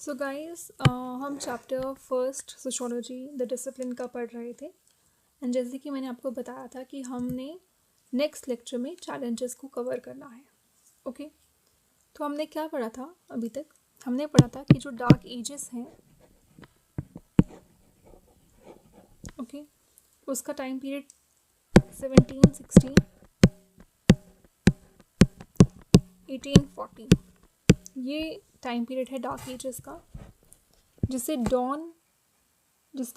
So guys हम chapter first sociology the discipline का पढ़ रहे थे एंड जैसे कि मैंने आपको बताया था कि हमने नेक्स्ट लेक्चर में चैलेंजेस को कवर करना है। ओके तो हमने क्या पढ़ा था अभी तक? हमने पढ़ा था कि जो डार्क एजेस हैं ओके उसका टाइम पीरियड 1716 1840 ये टाइम पीरियड है डार्क एजेस का, जिसके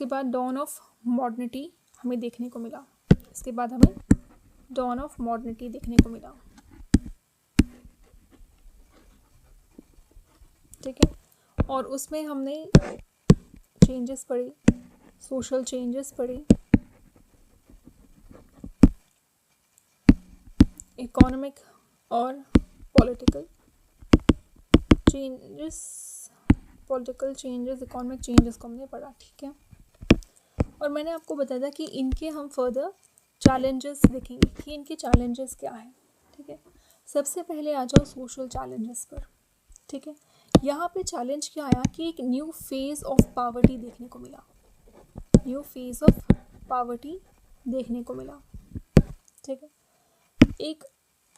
बाद डॉन ऑफ मॉडर्निटी हमें देखने को मिला। इसके बाद हमें डॉन ऑफ मॉडर्निटी देखने को मिला। ठीक है, और उसमें हमने चेंजेस पढ़े, सोशल चेंजेस पढ़े, इकोनॉमिक और पॉलिटिकल चेंजेस, इकोनॉमिक चेंजेस को हमने पढ़ा। ठीक है, और मैंने आपको बताया था कि इनके हम फर्दर चैलेंजेस देखेंगे कि इनके चैलेंजेस क्या हैं। ठीक है, सबसे पहले आ जाओ सोशल चैलेंजेस पर। ठीक है, यहाँ पे चैलेंज क्या आया कि एक न्यू फेज ऑफ पावर्टी देखने को मिला। न्यू फेज ऑफ पावर्टी देखने को मिला। ठीक है, एक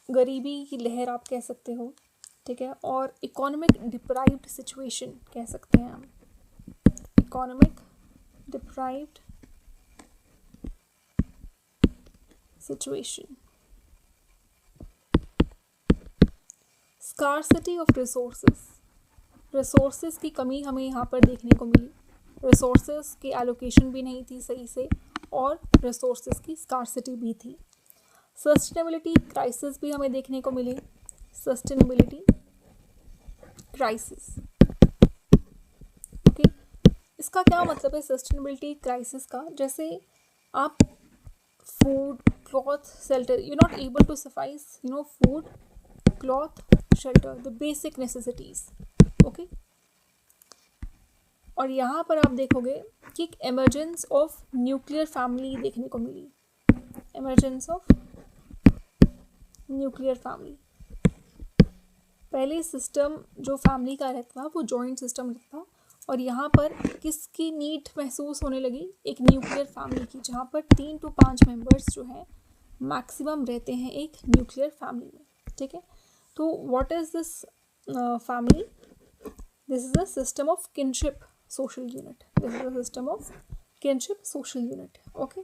गरीबी की लहर आप कह सकते हो। ठीक है, और इकोनॉमिक डिप्राइव्ड सिचुएशन कह सकते हैं हम। Economic deprived situation, scarcity of resources की कमी हमें यहाँ पर देखने को मिली। रिसोर्सेस की एलोकेशन भी नहीं थी सही से और रिसोर्सेस की स्कार्सिटी भी थी। सस्टेनेबिलिटी क्राइसिस भी हमें देखने को मिले। सस्टेनेबिलिटी क्राइसिस, ओके, इसका क्या मतलब है सस्टेनेबिलिटी क्राइसिस का? जैसे आप food, cloth, shelter, you not able to suffice food, cloth, shelter, the basic necessities. Okay, और यहाँ पर आप देखोगे कि एक एमरजेंस ऑफ न्यूक्लियर फैमिली देखने को मिली। Emergence of nuclear family. पहले सिस्टम जो फैमिली का रहता था वो जॉइंट सिस्टम रहता था, और यहाँ पर किसकी नीड महसूस होने लगी? एक न्यूक्लियर फैमिली की, जहाँ पर 3 to 5 मेंबर्स जो हैं मैक्सिमम रहते हैं एक न्यूक्लियर फैमिली में। ठीक है, तो what is this family? This is a system of kinship social unit. This is a system of kinship social unit. Okay,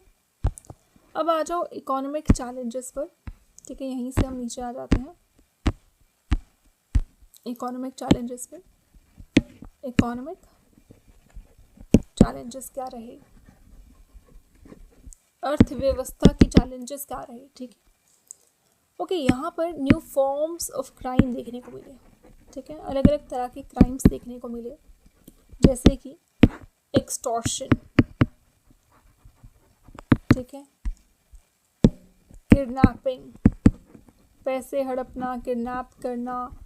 अब आ जाओ इकोनॉमिक चैलेंजेस पर। ठीक है, यहीं से हम नीचे आ जाते हैं इकोनॉमिक चैलेंजेस पे। इकोनॉमिक चैलेंजेस क्या रहे? अर्थव्यवस्था के चैलेंजेस क्या रहे? ठीक है, ओके, यहाँ पर न्यू फॉर्म्स ऑफ क्राइम देखने को मिले। ठीक है, अलग अलग तरह के क्राइम्स देखने को मिले, जैसे कि एक्सटॉर्शन, ठीक है, किडनैपिंग, पैसे हड़पना, किडनैप करना,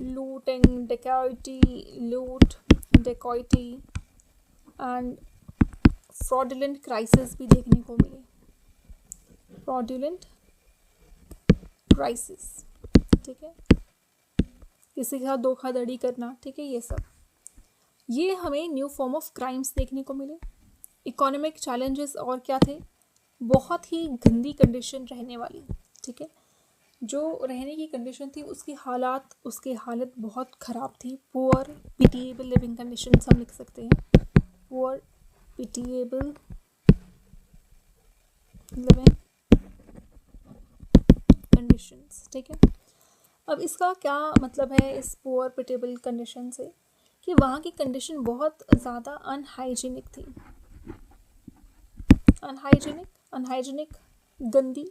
looting, dacoity and fraudulent crisis भी देखने को मिले। फ्रॉडुलेंट क्राइसिस, ठीक है, किसी के साथ धोखाधड़ी करना। ठीक है, ये हमें न्यू फॉर्म ऑफ क्राइम्स देखने को मिले। इकोनॉमिक चैलेंजेस और क्या थे? बहुत ही गंदी कंडीशन रहने वाली। ठीक है, जो रहने की कंडीशन थी उसकी हालत बहुत ख़राब थी। पुअर पिटिएबल लिविंग कंडीशंस हम लिख सकते हैं। Poor pitiable living conditions. ठीक है, अब इसका क्या मतलब है इस पुअर पिटिएबल कंडीशन से? कि वहाँ की कंडीशन बहुत ज़्यादा अनहाइजीनिक थी। अनहाइजीनिक गंदी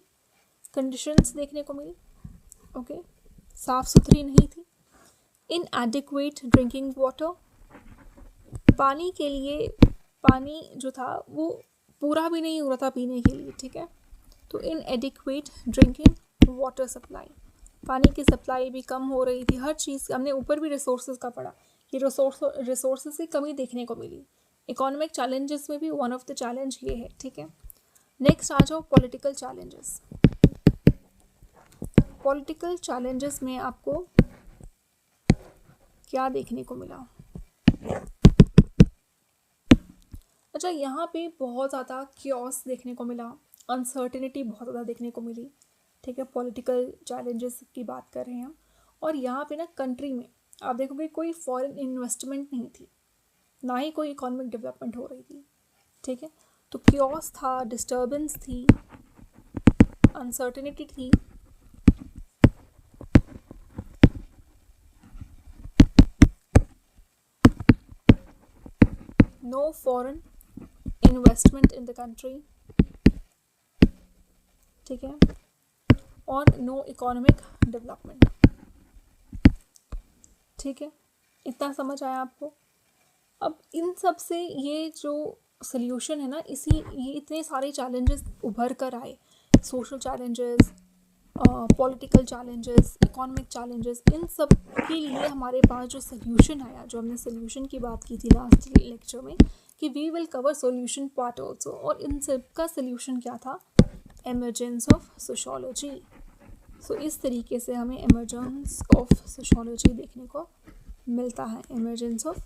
कंडीशंस देखने को मिली। ओके, साफ सुथरी नहीं थी। इनएडिक्वेट ड्रिंकिंग वाटर, पानी के लिए पानी जो था वो पूरा भी नहीं हो रहा था पीने के लिए। ठीक है, तो इनएडिक्वेट ड्रिंकिंग वाटर सप्लाई, पानी की सप्लाई भी कम हो रही थी। हर चीज़ हमने ऊपर भी रिसोर्सेज का पढ़ा कि रिसोर्सेज की कमी देखने को मिली। इकोनॉमिक चैलेंजेस में भी वन ऑफ द चैलेंज ये है। ठीक है, नेक्स्ट आ जाओ पॉलिटिकल चैलेंजेस। पॉलिटिकल चैलेंजेस में आपको क्या देखने को मिला? अच्छा, यहाँ पे बहुत ज़्यादा क्योस देखने को मिला, अनसर्टिनिटी बहुत ज़्यादा देखने को मिली, ठीक है। पॉलिटिकल चैलेंजेस की बात कर रहे हैं हम। और यहाँ पे ना कंट्री में आप देखोगे कोई फॉरेन इन्वेस्टमेंट नहीं थी, ना ही कोई इकोनॉमिक डेवलपमेंट हो रही थी, ठीक है। तो क्योस था, डिस्टर्बेंस थी, अनसर्टिनिटी थी। No foreign investment in the country, ठीक है, और नो इकोनॉमिक डेवलपमेंट, ठीक है। इतना समझ आया आपको? अब इन सब से ये जो सल्यूशन है ना, ये इतने सारे चैलेंजेस उभर कर आए, social challenges, political challenges, economic challenges, इन सब के लिए हमारे पास जो सल्यूशन आया, जो हमने सल्यूशन की बात की थी लास्ट लेक्चर में कि we will cover solution part also, और इन सब का सल्यूशन क्या था? Emergence of sociology. सो इस तरीके से हमें एमर्जेंस ऑफ सोशियोलॉजी देखने को मिलता है, एमर्जेंस ऑफ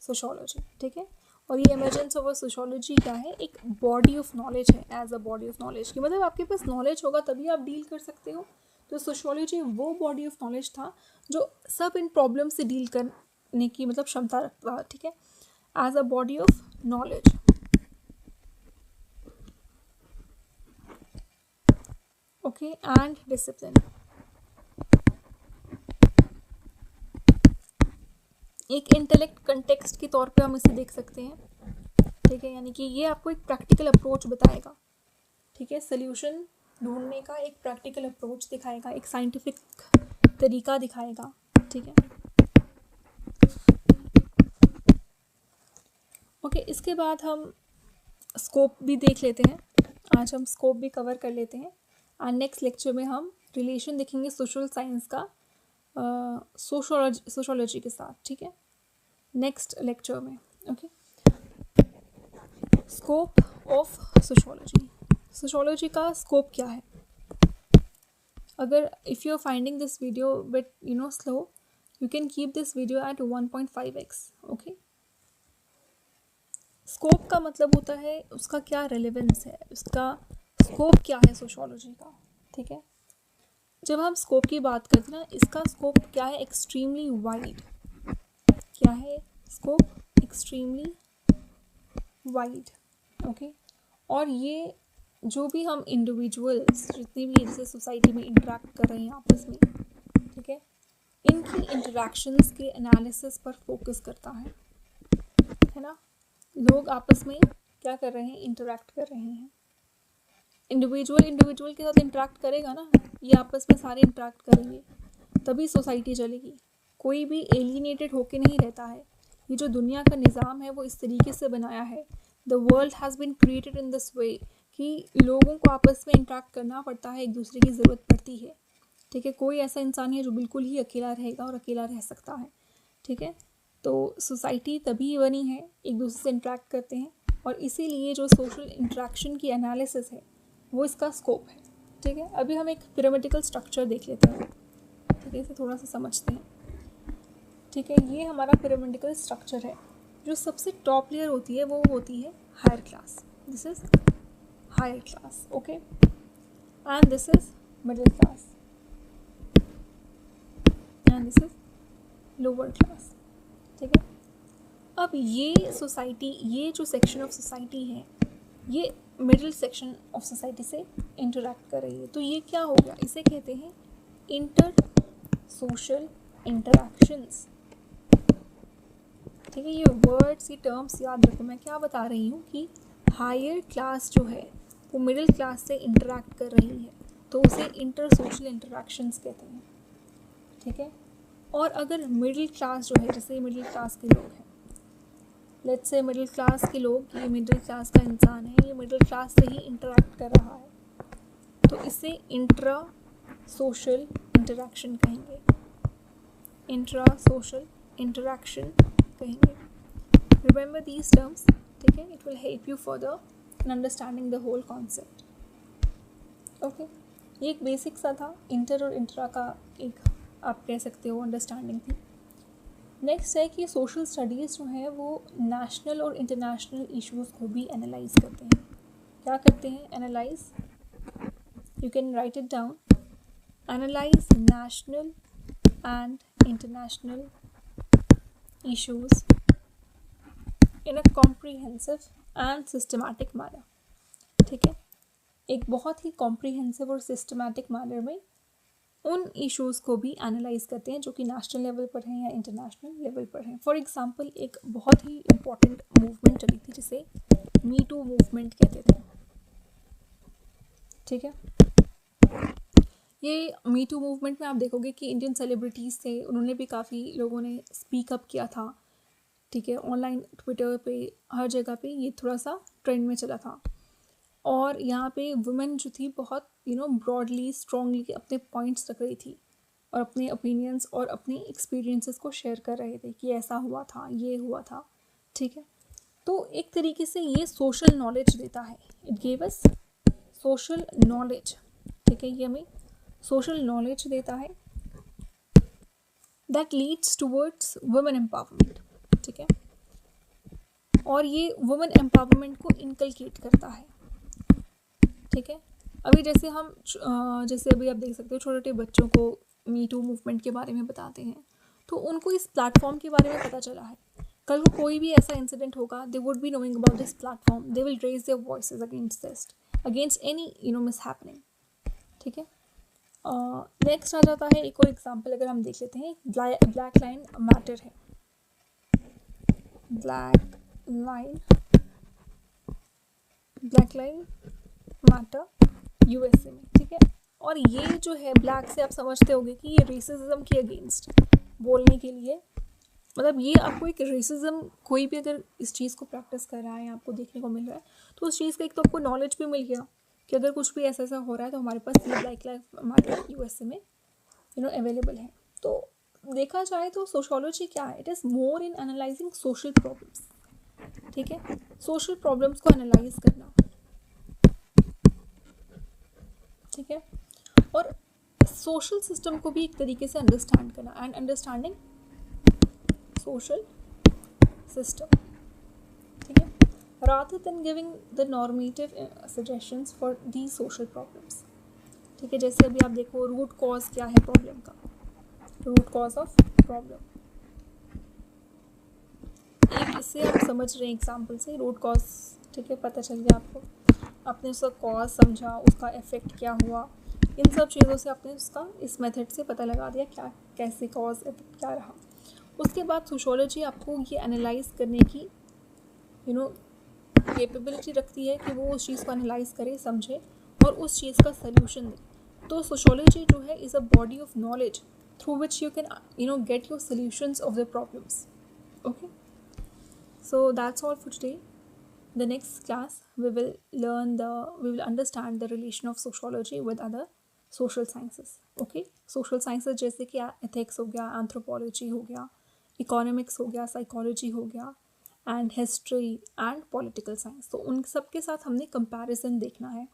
सोशियोलॉजी, ठीक है। और ये एमर्जेंस ऑफ सोशियोलॉजी क्या है? एक बॉडी ऑफ नॉलेज है, as a body of knowledge की मतलब आपके पास नॉलेज होगा तभी आप डील कर सकते हो। तो सोशियोलॉजी वो बॉडी ऑफ नॉलेज था जो सब इन प्रॉब्लम से डील करने की मतलब क्षमता रखता है, ठीक है, as a body of knowledge. Okay, and discipline. एक इंटेलेक्ट कंटेक्स्ट के तौर पे हम इसे देख सकते हैं, ठीक है, यानी कि ये आपको एक प्रैक्टिकल अप्रोच बताएगा, ठीक है, सल्यूशन ढूंढने का एक प्रैक्टिकल अप्रोच दिखाएगा, एक साइंटिफिक तरीका दिखाएगा, ठीक है। ओके, इसके बाद हम स्कोप भी देख लेते हैं। आज हम स्कोप भी कवर कर लेते हैं और नेक्स्ट लेक्चर में हम रिलेशन देखेंगे सोशल साइंस का सोशियोलॉजी के साथ, ठीक है, नेक्स्ट लेक्चर में। Okay, scope of sociology. Sociology का स्कोप क्या है? अगर if you are finding this video but slow, you can keep this video at 1.5x। Okay, scope का मतलब होता है उसका क्या रेलेवेंस है, उसका स्कोप क्या है सोशियोलॉजी का, ठीक है। जब हम स्कोप की बात करते हैं ना, इसका स्कोप क्या है? Extremely wide. क्या है स्कोप? Extremely wide. ओके, और ये जो भी हम इंडिविजुअल्स जितनी भी जैसे सोसाइटी में इंटरेक्ट कर रहे हैं आपस में, ठीक है, इनकी इंटरेक्शंस के एनालिसिस पर फोकस करता है ना। लोग आपस में क्या कर रहे हैं? इंटरेक्ट कर रहे हैं। इंडिविजुअल के साथ इंटरेक्ट करेगा ना, ये आपस में सारे इंटरेक्ट करेंगे तभी सोसाइटी चलेगी। कोई भी एलिनेटेड होके नहीं रहता है। ये जो दुनिया का निज़ाम है वो इस तरीके से बनाया है, the world has been created in this way कि लोगों को आपस में इंटरेक्ट करना पड़ता है, एक दूसरे की ज़रूरत पड़ती है, ठीक है। कोई ऐसा इंसान है जो बिल्कुल ही अकेला रहेगा और अकेला रह सकता है, ठीक है। तो सोसाइटी तभी बनी है, एक दूसरे से इंटरेक्ट करते हैं, और इसीलिए जो सोशल इंटरेक्शन की एनालिसिस है वो इसका स्कोप है, ठीक है। अभी हम एक पिरामिडिकल स्ट्रक्चर देख लेते हैं, ठीक है, इसे थोड़ा सा समझते हैं, ठीक है। ये हमारा पिरामिडिकल स्ट्रक्चर है। जो सबसे टॉप लेयर होती है वो होती है higher class, this is higher class, okay, and this is middle class, and this is lower class, ठीक है। अब ये सोसाइटी, ये जो सेक्शन ऑफ सोसाइटी है, ये मिडिल सेक्शन ऑफ सोसाइटी से इंटरेक्ट कर रही है, तो ये क्या हो गया? इसे कहते हैं इंटर सोशल इंटरेक्शंस, ठीक है। ये वर्ड्स, ये टर्म्स याद रखो। मैं क्या बता रही हूँ कि हायर क्लास जो है वो मिडिल क्लास से इंटरेक्ट कर रही है, तो उसे इंटर सोशल इंटरेक्शंस कहते हैं, ठीक है। और अगर मिडिल क्लास जो है, जैसे मिडिल क्लास के लोग हैं, लेट्स से मिडिल क्लास के लोग, ये मिडिल क्लास का इंसान है, ये मिडिल क्लास से ही इंटरेक्ट कर रहा है, तो इसे इंट्रा सोशल इंटरेक्शन कहेंगे, इंट्रा सोशल इंटरेक्शन कहेंगे। रिमेंबर दीज टर्म्स, ठीक है, it will help you further in understanding the whole concept, okay. ये एक बेसिक सा था, इंटर और इंट्रा का एक आप कह सकते हो अंडरस्टैंडिंग थी। नेक्स्ट है कि सोशल स्टडीज़ जो है वो नेशनल और इंटरनेशनल इश्यूज़ को भी एनालाइज करते हैं. क्या करते हैं? Analyse. You can write it down. Analyse national and international issues in a comprehensive and systematic manner. ठीक है, एक बहुत ही comprehensive और systematic manner में उन issues को भी analyze करते हैं जो कि national level पर हैं या international level पर हैं. For example, एक बहुत ही important movement चली थी जिसे Me Too movement कहते थे. ठीक है, ये मी टू मूवमेंट में आप देखोगे कि इंडियन सेलिब्रिटीज़ थे, उन्होंने भी काफ़ी लोगों ने स्पीक अप किया था. ठीक है, ऑनलाइन ट्विटर पे हर जगह पे ये थोड़ा सा ट्रेंड में चला था. और यहाँ पे वुमेन जो थी बहुत ब्रॉडली स्ट्रॉन्गली अपने पॉइंट्स रख रही थी और अपने ओपिनियंस और अपने एक्सपीरियंसेस को शेयर कर रहे थे कि ऐसा हुआ था, ये हुआ था. ठीक है, तो एक तरीके से ये सोशल नॉलेज देता है. It gave us social knowledge. ठीक है, ये हमें सोशल नॉलेज देता है that leads towards women empowerment. ठीक है, और ये वुमेन एम्पावरमेंट को इनकलकेट करता है. ठीक है, अभी जैसे हम जैसे अभी आप देख सकते हो छोटे छोटे बच्चों को मी टू मूवमेंट के बारे में बताते हैं तो उनको इस प्लेटफॉर्म के बारे में पता चला है. कल को कोई भी ऐसा इंसिडेंट होगा, they would be knowing about this platform, they will raise their voices against this, against any mishappening. ठीक है, नेक्स्ट आ जाता है एक और एग्जांपल अगर हम देख लेते हैं. ब्लैक लाइन मैटर है. ब्लैक लाइन मैटर यूएसए में. ठीक है, और ये जो है ब्लैक से आप समझते होंगे कि ये रेसिज्म के अगेंस्ट बोलने के लिए, मतलब ये आपको एक रेसिज्म, कोई भी अगर इस चीज़ को प्रैक्टिस कर रहा है, आपको देखने को मिल रहा है, तो उस चीज़ का एक तो आपको नॉलेज भी मिल गया कि अगर कुछ भी ऐसा हो रहा है तो हमारे पास ये ब्लैक लाइफ मैटर यूएसए में अवेलेबल है. तो देखा जाए तो सोशोलॉजी क्या है? It is more in analysing social problems. ठीक है, सोशल प्रॉब्लम्स को एनालाइज करना. ठीक है, और सोशल सिस्टम को भी एक तरीके से अंडरस्टैंड करना एंड अंडरस्टैंडिंग सोशल सिस्टम. ठीक है, rather than giving the normative suggestions for these social problems. ठीक है, जैसे अभी आप देखो रूट कॉज क्या है प्रॉब्लम का. रूट कॉज ऑफ प्रॉब्लम, एक इससे आप समझ रहे हैं एग्जाम्पल से रूट कॉज. ठीक है, पता चल गया आपको, आपने उसका कॉज समझा, उसका इफेक्ट क्या हुआ, इन सब चीज़ों से आपने उसका इस मेथड से पता लगा दिया क्या कैसे कॉज इफेक्ट क्या रहा. उसके बाद सोशोलॉजी आपको ये एनालाइज करने की कैपेबिलिटी रखती है कि वो उस चीज़ को एनालाइज करे, समझे और उस चीज़ का सल्यूशन दे. तो सोशोलॉजी जो है is a body of knowledge through which you can get your solutions of the problems. Okay, so that's all for today. The next class we will understand the relation of sociology with other social sciences. Okay, social sciences जैसे कि ethics हो गया, anthropology हो गया, economics हो गया, psychology हो गया and history and political science. तो उन सब के साथ हमने comparison देखना है